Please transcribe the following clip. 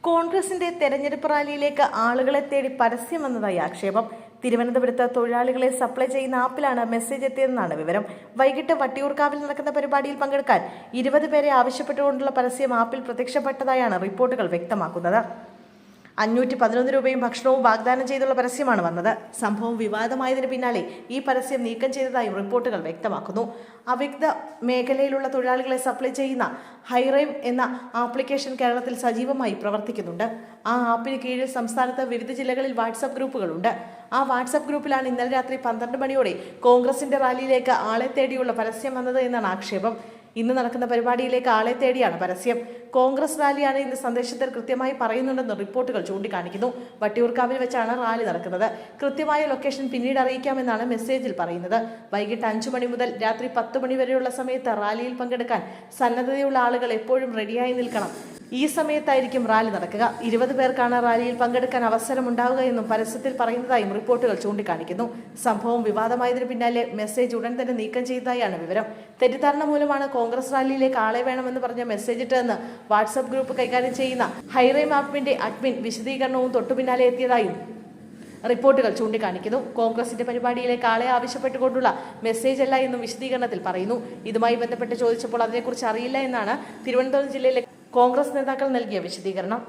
കോൺഗ്രസിന്റെ തെരഞ്ഞെടുപ്പ് റാലിയിലേക്ക് ആളുകളെ തേടി പരസ്യം വന്നതായി ആക്ഷേപം. തിരുവനന്തപുരത്ത് തൊഴിലാളികളെ സപ്ലൈ ചെയ്യുന്ന ആപ്പിലാണ് മെസ്സേജ് എത്തിയതെന്നാണ് വിവരം. വൈകിട്ട് വട്ടിയൂർക്കാവിൽ നടക്കുന്ന പരിപാടിയിൽ പങ്കെടുക്കാൻ 20 പേരെ ആവശ്യപ്പെട്ടുകൊണ്ടുള്ള പരസ്യം ആപ്പിൽ പ്രത്യക്ഷപ്പെട്ടതായാണ് റിപ്പോർട്ടുകൾ വ്യക്തമാക്കുന്നത്. 511 രൂപയും ഭക്ഷണവും വാഗ്ദാനം ചെയ്തുള്ള പരസ്യമാണ് വന്നത്. സംഭവം വിവാദമായതിന് പിന്നാലെ ഈ പരസ്യം നീക്കം ചെയ്തതായും റിപ്പോർട്ടുകൾ വ്യക്തമാക്കുന്നു. അവ്യക്ത മേഖലയിലുള്ള തൊഴിലാളികളെ സപ്ലൈ ചെയ്യുന്ന ഹൈറൈം എന്ന ആപ്ലിക്കേഷൻ കേരളത്തിൽ സജീവമായി പ്രവർത്തിക്കുന്നുണ്ട്. ആ ആപ്പിന് കീഴിൽ സംസ്ഥാനത്ത് വിവിധ ജില്ലകളിൽ വാട്സാപ്പ് ഗ്രൂപ്പുകളുണ്ട്. ആ വാട്സാപ്പ് ഗ്രൂപ്പിലാണ് ഇന്നലെ രാത്രി 12 മണിയോടെ കോൺഗ്രസിന്റെ റാലിയിലേക്ക് ആളെ തേടിയുള്ള പരസ്യം വന്നത് എന്നാണ് ആക്ഷേപം. ഇന്ന് നടക്കുന്ന പരിപാടിയിലേക്ക് ആളെ തേടിയാണ് പരസ്യം. കോൺഗ്രസ് റാലിയാണ് ഇന്ന് സന്ദേശത്തിൽ കൃത്യമായി പറയുന്നുണ്ടെന്ന് റിപ്പോർട്ടുകൾ ചൂണ്ടിക്കാണിക്കുന്നു. വട്ടിയൂർക്കാവിൽ വെച്ചാണ് റാലി നടക്കുന്നത്. കൃത്യമായ ലൊക്കേഷൻ പിന്നീട് അറിയിക്കാമെന്നാണ് മെസ്സേജിൽ പറയുന്നത്. വൈകിട്ട് 5 മണി മുതൽ രാത്രി 10 മണി വരെയുള്ള സമയത്ത് റാലിയിൽ പങ്കെടുക്കാൻ സന്നദ്ധതയുള്ള ആളുകൾ എപ്പോഴും റെഡിയായി നിൽക്കണം. ഈ സമയത്തായിരിക്കും റാലി നടക്കുക. 20 പേർക്കാണ് റാലിയിൽ പങ്കെടുക്കാൻ അവസരമുണ്ടാവുക എന്നും പരസ്യത്തിൽ പറയുന്നതായും റിപ്പോർട്ടുകൾ ചൂണ്ടിക്കാണിക്കുന്നു. സംഭവം വിവാദമായതിനു പിന്നാലെ മെസ്സേജ് ഉടൻ തന്നെ നീക്കം ചെയ്തതായാണ് വിവരം. തെറ്റിദ്ധാരണ മൂലമാണ് കോൺഗ്രസ് റാലിയിലേക്ക് ആളെ വേണമെന്ന് പറഞ്ഞ മെസ്സേജ് ഇട്ടതെന്ന് വാട്സാപ്പ് ഗ്രൂപ്പ് കൈകാര്യം ചെയ്യുന്ന ഹൈറൈം ആപ്പിന്റെ അഡ്മിൻ വിശദീകരണവും തൊട്ടുപിന്നാലെ എത്തിയതായും റിപ്പോർട്ടുകൾ ചൂണ്ടിക്കാണിക്കുന്നു. കോൺഗ്രസിന്റെ പരിപാടിയിലേക്ക് ആളെ ആവശ്യപ്പെട്ടുകൊണ്ടുള്ള മെസ്സേജ് അല്ല എന്നും വിശദീകരണത്തിൽ പറയുന്നു. ഇതുമായി ബന്ധപ്പെട്ട് ചോദിച്ചപ്പോൾ അതിനെക്കുറിച്ച് അറിയില്ല എന്നാണ് തിരുവനന്തപുരം ജില്ലയിലെ കോൺഗ്രസ് നേതാക്കൾ നൽകിയ വിശദീകരണം.